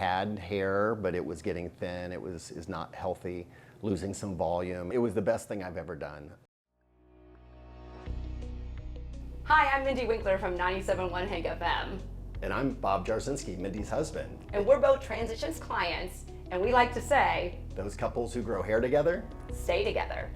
had hair, but it was getting thin. It is not healthy, losing some volume. It was the best thing I've ever done. Hi, I'm Mindy Winkler from 97.1 Hank FM. And I'm Bob Jarosinski, Mindy's husband. And we're both Transitions clients, and we like to say, those couples who grow hair together, stay together.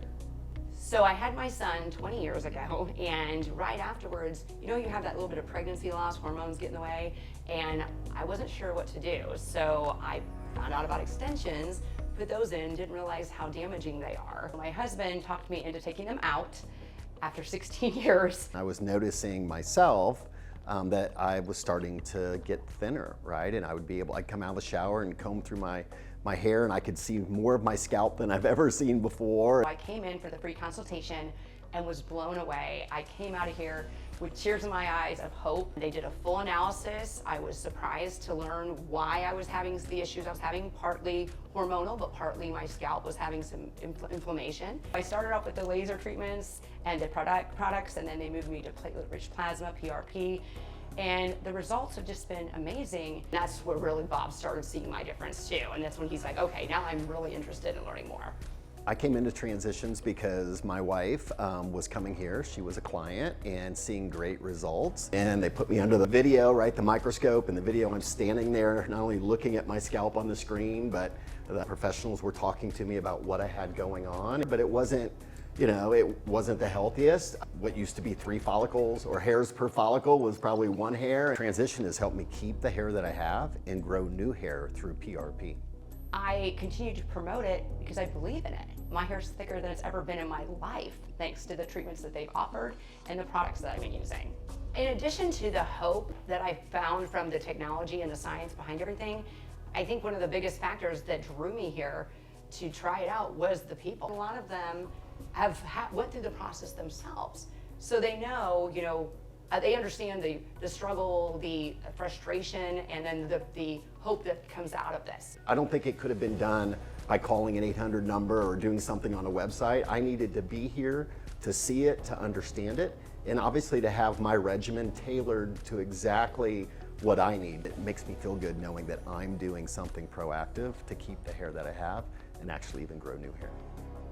So I had my son 20 years ago, and right afterwards, you have that little bit of pregnancy loss, hormones get in the way, and I wasn't sure what to do. So I found out about extensions, put those in, didn't realize how damaging they are. My husband talked me into taking them out after 16 years. I was noticing myself that I was starting to get thinner, right? And I'd come out of the shower and comb through my hair, and I could see more of my scalp than I've ever seen before. I came in for the free consultation and was blown away. I came out of here with tears in my eyes of hope. They did a full analysis. I was surprised to learn why I was having the issues I was having, partly hormonal, but partly my scalp was having some inflammation. I started off with the laser treatments and the products, and then they moved me to Platelet Rich Plasma, PRP. And the results have just been amazing. That's where really Bob started seeing my difference too. And that's when he's like, okay, now I'm really interested in learning more. I came into Transitions because my wife was coming here. She was a client and seeing great results. And they put me under the video, right, the microscope. In the video, I'm standing there, not only looking at my scalp on the screen, but the professionals were talking to me about what I had going on. But it wasn't, it wasn't the healthiest. What used to be 3 follicles or hairs per follicle was probably 1 hair. Transition has helped me keep the hair that I have and grow new hair through PRP. I continue to promote it because I believe in it. My hair's thicker than it's ever been in my life, thanks to the treatments that they've offered and the products that I've been using. In addition to the hope that I found from the technology and the science behind everything, I think one of the biggest factors that drew me here to try it out was the people. A lot of them went through the process themselves. So they know, they understand the struggle, the frustration, and then the hope that comes out of this. I don't think it could have been done by calling an 800 number or doing something on a website. I needed to be here to see it, to understand it, and obviously to have my regimen tailored to exactly what I need. It makes me feel good knowing that I'm doing something proactive to keep the hair that I have and actually even grow new hair.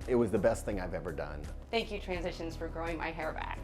It was the best thing I've ever done. Thank you, Transitions, for growing my hair back.